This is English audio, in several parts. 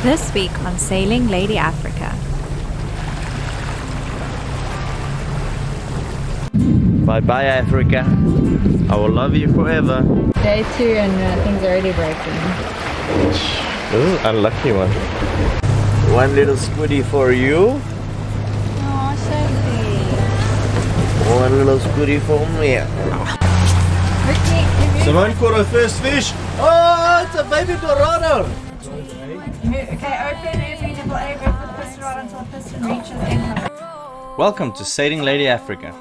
This week on Sailing Lady Africa. Bye-bye, Africa. I will love you forever. Day 2 and things are already breaking. Ooh, unlucky one. One little squiddy for you. Oh, so One little squiddy for me. Simone caught her first fish. Oh, it's a baby dorado. Okay, open every nipple A, grip the piston rod until the piston reaches end. Welcome to Sailing Lady Africa.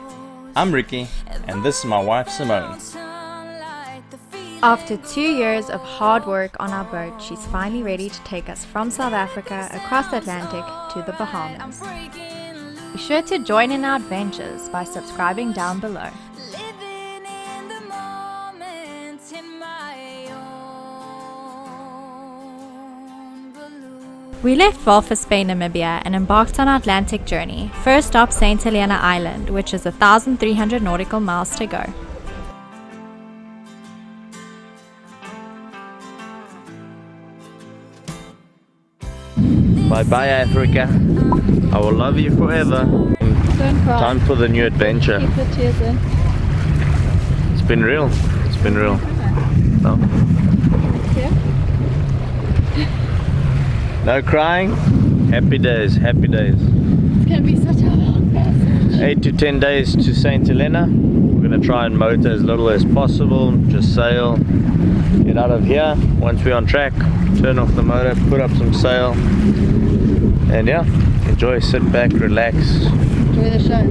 I'm Ricky, and this is my wife Simone. After 2 years of hard work on our boat, she's finally ready to take us from South Africa across the Atlantic to the Bahamas. Be sure to join in our adventures by subscribing down below. We left Walvis Bay Namibia and embarked on our Atlantic journey. First stop St Helena Island, which is 1,300 nautical miles to go. Bye-bye, Africa. I will love you forever. Don't cry. Time for the new adventure. Keep the tears in. It's been real. It's been real. No. Yeah. No crying. Happy days. Happy days. It's gonna be such a long passage. 8 to 10 days to St Helena. We're gonna try and motor as little as possible. Just sail. Get out of here. Once we're on track, turn off the motor, put up some sail, and yeah, enjoy. Sit back, relax. Enjoy the show.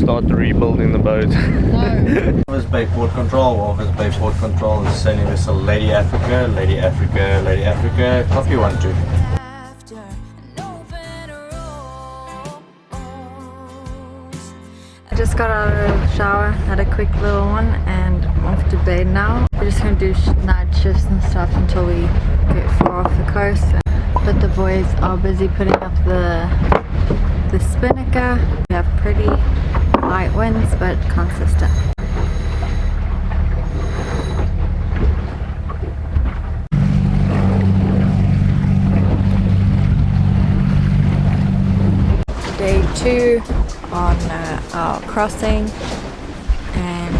Start rebuilding the boat. No. Walvis Bay Port Control. Walvis Bay Port Control is sailing vessel Lady Africa. Lady Africa. Lady Africa. Copy 1 2. I just got out of the shower, had a quick little one, and I'm off to bed now. We're just going to do night shifts and stuff until we get far off the coast. But the boys are busy putting up the spinnaker. We have pretty light winds, but consistent. Day 2 on our crossing, and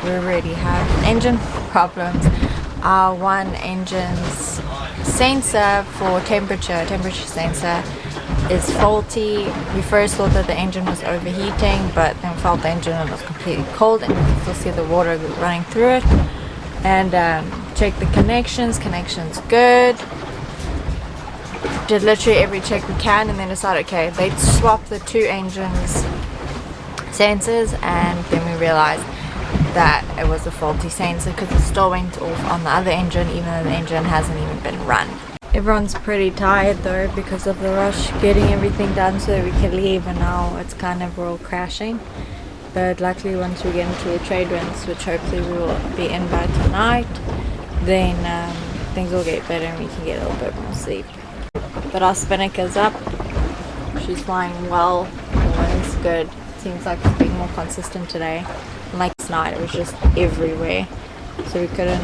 we already have engine problems. Our one engine's sensor for temperature sensor is faulty. We first thought that the engine was overheating, but then felt the engine was completely cold, and you can still see the water running through it. And check the connections good. Did literally every check we can, and then decided, okay, they'd swap the 2 engines sensors, and then we realized that it was a faulty sensor because it still went off on the other engine even though the engine hasn't even been run. Everyone's pretty tired though because of the rush getting everything done so that we can leave, and now it's kind of all crashing. But luckily once we get into the trade winds, which hopefully we will be in by tonight, then things will get better and we can get a little bit more sleep. But our spinnaker's up, she's flying well, the wind's good. Seems like it's being more consistent today. Like last night, it was just everywhere. So we couldn't,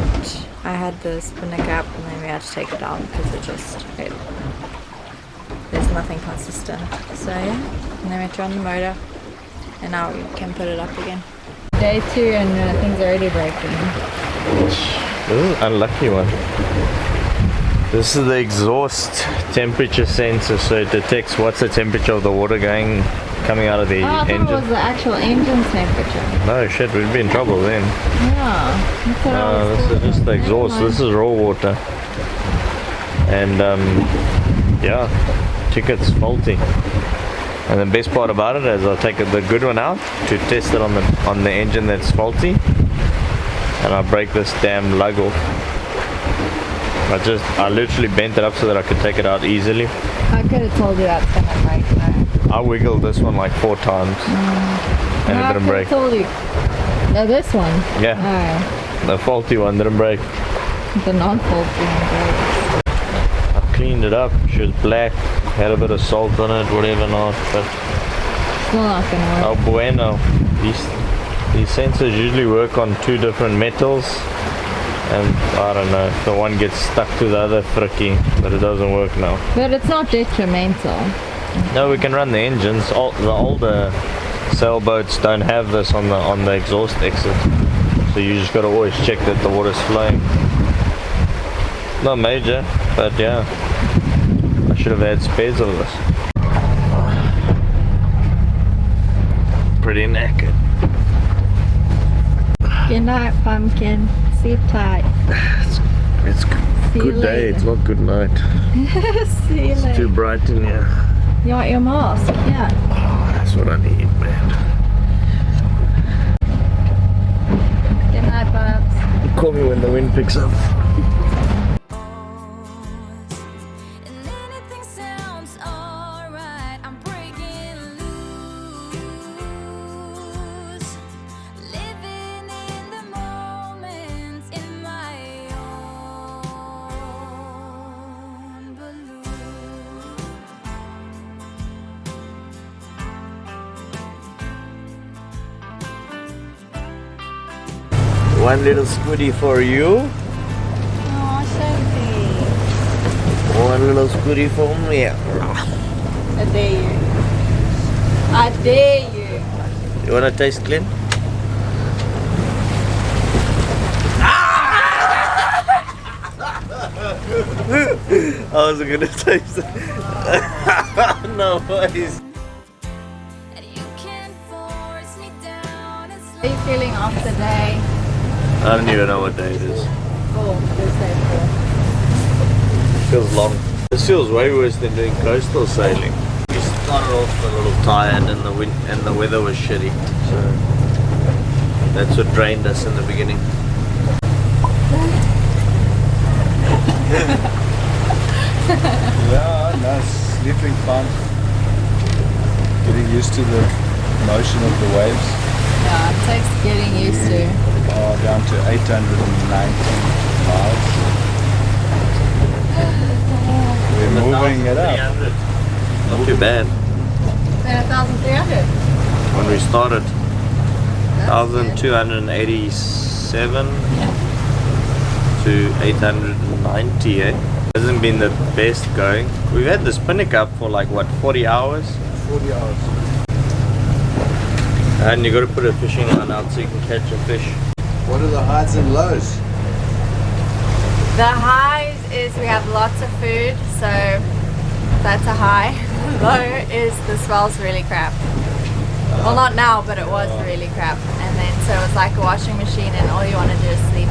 I had the spinnaker up and then we had to take it down because there's nothing consistent. So yeah, and then we turned on the motor and now we can put it up again. Day 2 and things are already breaking. Ooh, unlucky one. This is the exhaust temperature sensor, so it detects what's the temperature of the water coming out of the engine. I thought it was the actual engine temperature. No shit, we'd be in trouble then. Yeah. No, this is just the exhaust. This is raw water. And yeah, ticket's faulty. And the best part about it is I'll take the good one out to test it on the engine that's faulty, and I'll break this damn lug off. I literally bent it up so that I could take it out easily. I could have told you that's gonna break though. I wiggled this one like 4 times and it didn't break. I told you. No, this one? Yeah. Oh. The faulty one didn't break. The non-faulty one breaks. I cleaned it up. She was black, had a bit of salt on it, whatever not, but still not gonna work. Oh bueno. These sensors usually work on 2 different metals, And I don't know, the one gets stuck to the other frickie, but it doesn't work now. But it's not detrimental. No, we can run the engines. The older sailboats don't have this on the exhaust exit, so you just got to always check that the water's flowing. Not major, but yeah, I should have had spares of this. Pretty knackered. Good night, pumpkin. Sleep tight. It's See you good day. later. It's not good night. See you It's later. too bright in here. You want your mask? Yeah. Oh, that's what I need, man. Good night, Bubs. Call me when the wind picks up. One little squiddy for you. Oh, Sophie. One little squiddy for me. I dare you. I dare you. You wanna taste clean? I was gonna taste it. No ways. How are you feeling after day? I don't even know what day it is. Oh, Thursday 4. Feels long. This feels way worse than doing coastal sailing. We started off a little tired and the wind and the weather was shitty, so that's what drained us in the beginning. Yeah, no, sleeping fun. Getting used to the motion of the waves. Yeah, it takes getting used to. Down to 890 miles. We're moving it up. Not too bad. Then 1,300. When we started, 1,287 to 890. Hasn't been the best going. We've had the spinnaker up for like what, 40 hours? 40 hours. And you got to put a fishing line out so you can catch a fish. What are the highs and lows? The highs is we have lots of food, so that's a high. Low is the swell's really crap. Well, not now, but it was really crap. And then so it's like a washing machine and all you want to do is sleep.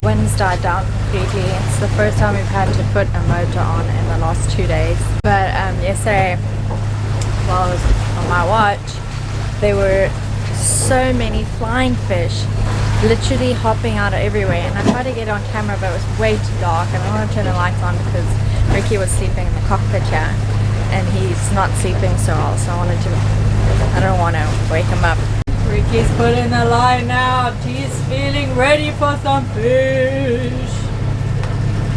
Winds died down completely. It's the first time we've had to put a motor on in the last 2 days. But yesterday, while I was on my watch, there were so many flying fish literally hopping out of everywhere. And I tried to get it on camera, but it was way too dark. And I don't want to turn the lights on because Ricky was sleeping in the cockpit here. And he's not sleeping so well, so I don't want to wake him up. Ricky's putting the line out. He's feeling ready for some fish.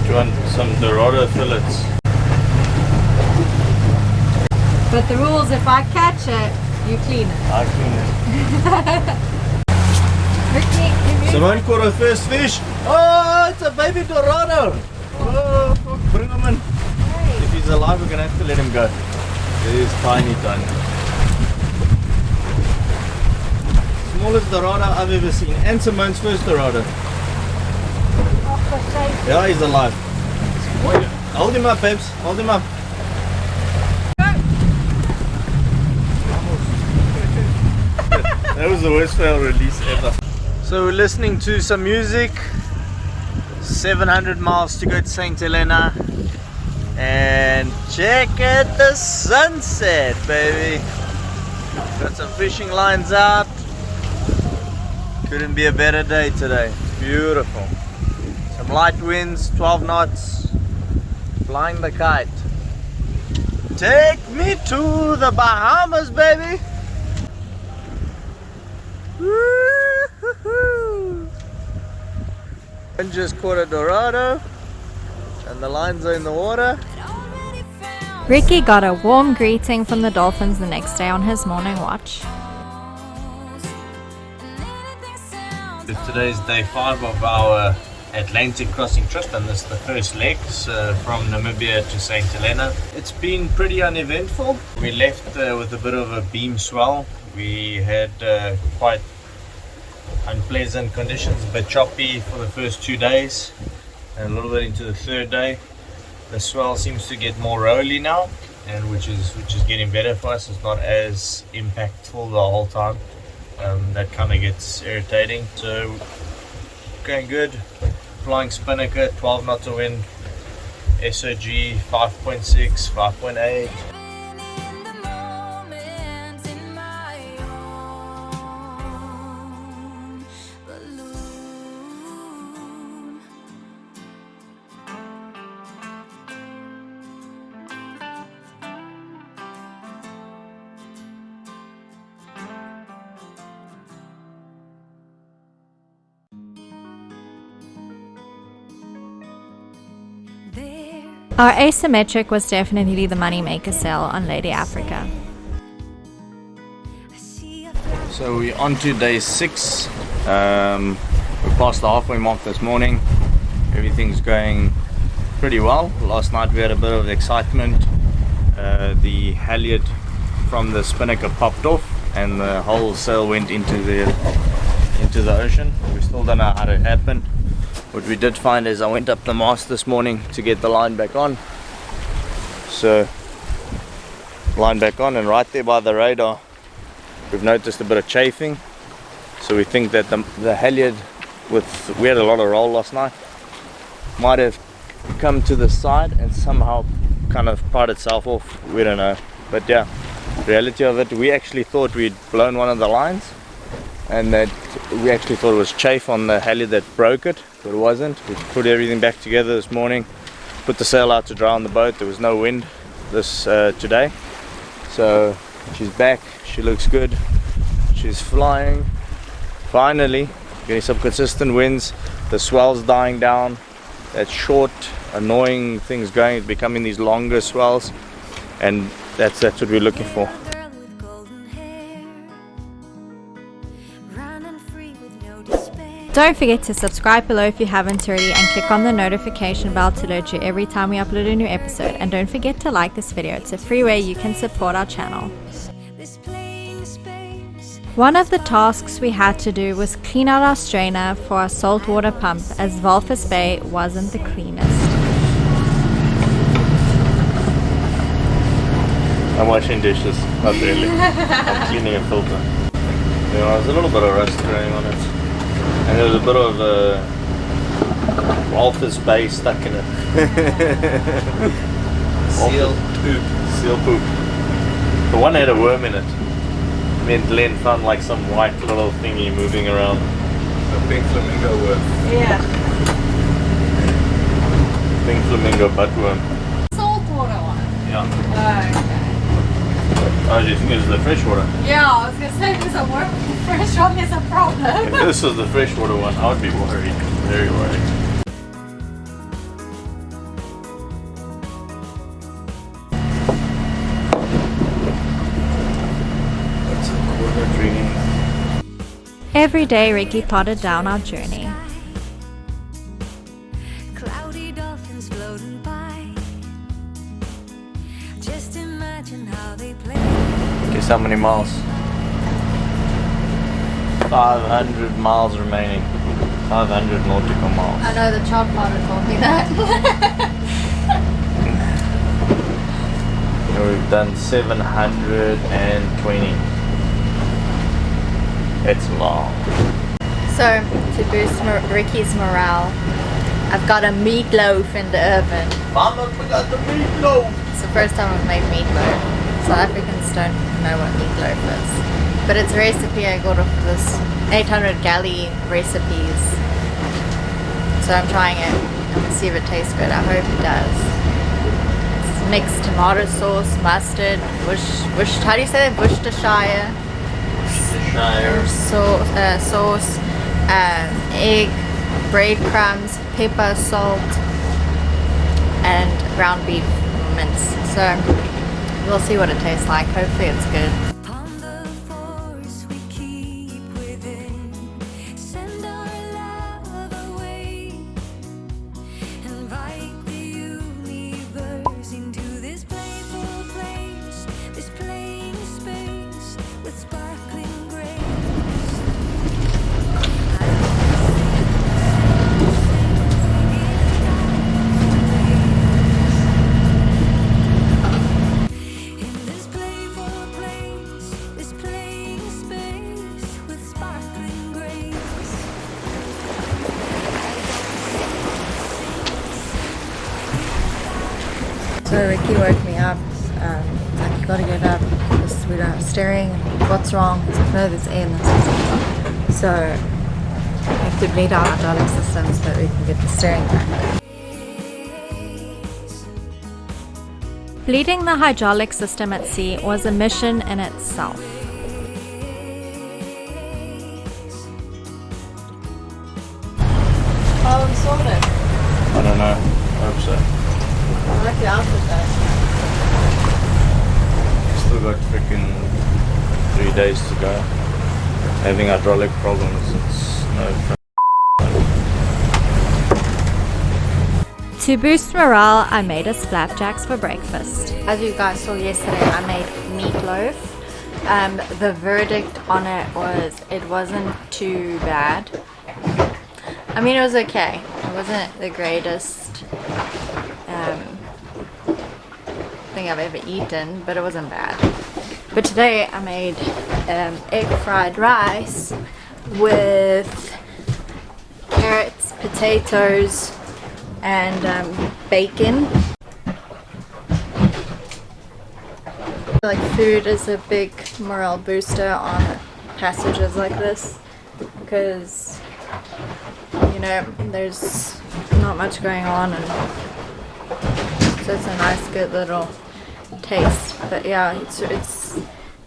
Do you want some Dorado fillets? But the rules, if I catch it, you clean it. I clean it. Ricky, if you... Simone caught her first fish. Oh, it's a baby Dorado. Oh, fuck, bring him in. If he's alive, we're going to have to let him go. He is tiny. Smallest Dorado I've ever seen. And Simone's first Dorado. Oh, for sake. Yeah, he's alive. Hold him up, babes. Hold him up. That was the worst fail release ever. So we're listening to some music. 700 miles to go to St Helena. And check out the sunset, baby. Got some fishing lines out. Couldn't be a better day today. Beautiful. Some light winds, 12 knots. Flying the kite. Take me to the Bahamas, baby. Woo-hoo-hoo. And just caught a Dorado. and the lines are in the water. Ricky got a warm greeting from the dolphins the next day on his morning watch. Today's day 5 of our Atlantic crossing trip, and this is the first leg from Namibia to St Helena. It's been pretty uneventful. We left with a bit of a beam swell. We had quite unpleasant conditions, a bit choppy for the first 2 days, and a little bit into the third day. The swell seems to get more rolly now, and which is getting better for us. It's not as impactful the whole time. That kind of gets irritating. So going good. Flying spinnaker, 12 knots of wind, SOG 5.6, 5.8. Our asymmetric was definitely the moneymaker sale on Lady Africa. So we're on to day 6. We passed the halfway mark this morning. Everything's going pretty well. Last night we had a bit of excitement. The halyard from the spinnaker popped off and the whole sail went into the ocean. We still don't know how it happened. What we did find is I went up the mast this morning to get the line back on. So, line back on, and right there by the radar we've noticed a bit of chafing. So we think that the halyard, we had a lot of roll last night, might have come to the side and somehow kind of pried itself off. We don't know. But yeah, reality of it, we actually thought we'd blown one of the lines, and that we actually thought it was chafe on the halyard that broke it, but it wasn't. We put everything back together this morning, put the sail out to dry on the boat. There was no wind this today, so she's back. She looks good. She's flying. Finally getting some consistent winds. The swell's dying down. That short annoying thing's going, it's becoming these longer swells, and that's what we're looking for. Don't forget to subscribe below if you haven't already, and click on the notification bell to alert you every time we upload a new episode. And don't forget to like this video. It's a free way you can support our channel. One of the tasks we had to do was clean out our strainer for our saltwater pump, as Walvis Bay wasn't the cleanest. I'm washing dishes, not really. I'm cleaning a filter. There's a little bit of rust growing on it. And there's a bit of Walvis Bay stuck in it. Seal poop. Seal poop. The one had a worm in it. Me and Glenn found like some white little thingy moving around. A pink flamingo worm. Yeah. Pink flamingo buttworm. Saltwater one. Yeah. Okay. Oh, do you think this is the freshwater? Yeah, I was gonna say if there's a worm in the fresh one, there's a problem. If this was the freshwater one, I would be worried. Very worried. That's a coconut reading. Every day Ricky plotted down our journey. Cloudy dolphins floating by. Just imagine how they play. Guess how many miles? 500 miles remaining. 500 nautical miles. I know the chart plotter told me that. And we've done 720. It's long. So, to boost Ricky's morale, I've got a meatloaf in the oven. Mama, we got the meatloaf! It's the first time I've made meatloaf. South Africans don't know what meatloaf is. But it's a recipe I got off this 800 galley recipes. So I'm trying it. I'm gonna see if it tastes good. I hope it does. It's mixed tomato sauce, mustard, how do you say that? Worcestershire sauce, egg, breadcrumbs, pepper, salt, and ground beef mince. So we'll see what it tastes like. Hopefully it's good. Upon the force we keep within, send our love away, invite the universe into this playful place, this playing space with sparkling grace. In this playful place, this playing space with sparkling grace. So Ricky woke me up. He's like, you gotta get up because we don't have steering. What's wrong? He's like, no, there's air in the system. So we have to bleed our hydraulic system so that we can get the steering back. Bleeding the hydraulic system at sea was a mission in itself. Oh, we sorted. I don't know. I hope so. I like the outfit though. Still got freaking 3 days to go. Having hydraulic problems, it's no fun. To boost morale, I made us flapjacks for breakfast. As you guys saw yesterday, I made meatloaf. The verdict on it was it wasn't too bad. I mean, it was okay. It wasn't the greatest thing I've ever eaten, but it wasn't bad. But today I made egg fried rice with carrots, potatoes, and bacon. Like, food is a big morale booster on passages like this because, you know, there's not much going on, and so it's a nice good little taste. But yeah, it's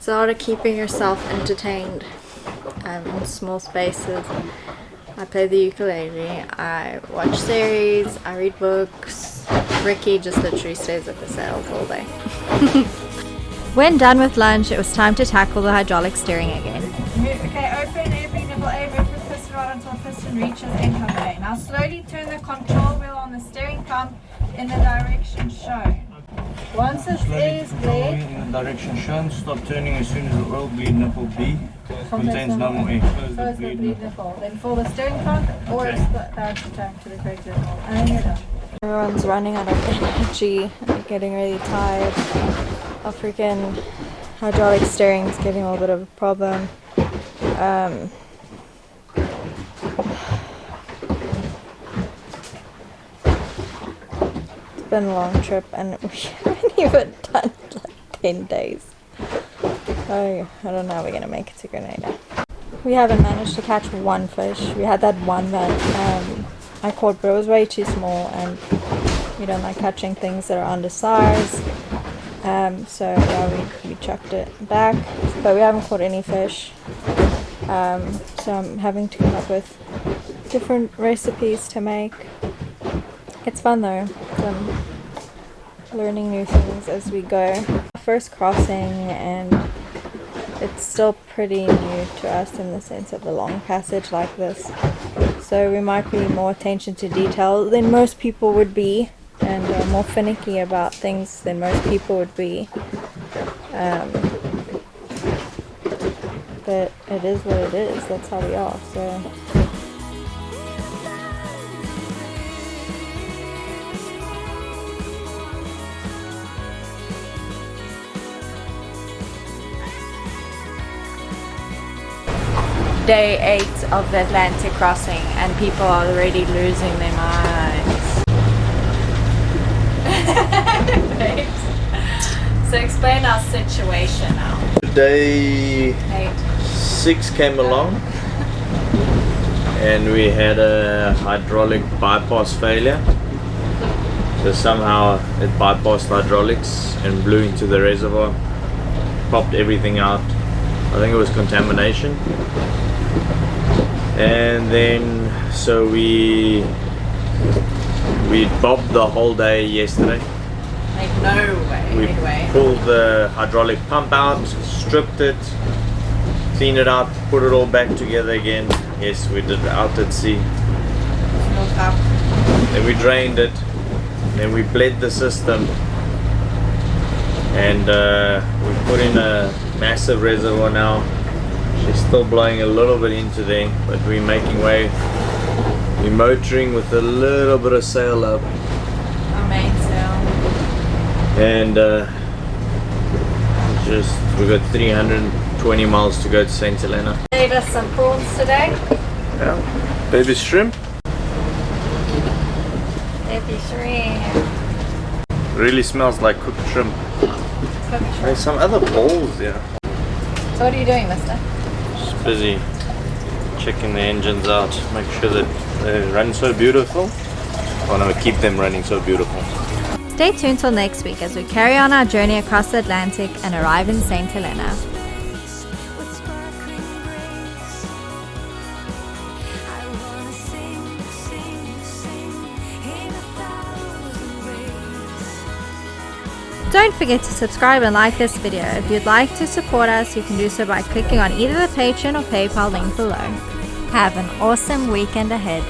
a lot of keeping yourself entertained in small spaces. I play the ukulele, I watch series, I read books. Ricky just literally stays at the sails all day. When done with lunch, it was time to tackle the hydraulic steering again. Okay, open every nipple A, move the piston rod until the piston reaches end of A. Now slowly turn the control wheel on the steering pump in the direction shown. Once it is bled, in the direction shown, stop turning as soon as the oil bleed nipple B contains no more air. Close the close the bleed bleed nipple. Then fill the steering pump or Okay. start the tank to the correct level. And then you're done. Everyone's running out of energy and getting really tired. Our freaking hydraulic steering is getting a little bit of a problem. It's been a long trip and we haven't even done like 10 days. Oh, I don't know how we're gonna make it to Grenada. We haven't managed to catch one fish. We had that one that I caught, but it was way too small, and we don't like catching things that are undersized. So yeah, we chucked it back, but we haven't caught any fish. So I'm having to come up with different recipes to make. It's fun though. I'm learning new things as we go. First crossing, and it's still pretty new to us in the sense of a long passage like this. So we might be more attention to detail than most people would be, and more finicky about things than most people would be. But it is what it is. That's how we are. So. Day 8 of the Atlantic crossing, and people are already losing their minds. So explain our situation now. Day 6 came along and we had a hydraulic bypass failure. So somehow it bypassed hydraulics and blew into the reservoir, popped everything out. I think it was contamination. And then so we We bobbed the whole day yesterday. Like no way. We Anyway. pulled the hydraulic pump out, stripped it, cleaned it out, put it all back together again. Yes, we did out at sea. Look up. Then we drained it. Then we bled the system. And we put in a massive reservoir now. It's still blowing a little bit into there, but we're making way. We're motoring with a little bit of sail up. Our main sail. And we got 320 miles to go to St Helena. Made us some prawns today. Yeah, baby shrimp. Baby shrimp. Really smells like cooked shrimp. There's some other balls here. So what are you doing, mister? Just busy checking the engines out, make sure that they run so beautiful. I want to keep them running so beautiful. Stay tuned till next week as we carry on our journey across the Atlantic and arrive in St Helena. with sparkling grace. I wanna sing, sing, sing in 1,000 ways. Don't forget to subscribe and like this video. If you'd like to support us, you can do so by clicking on either the Patreon or PayPal link below. Have an awesome weekend ahead.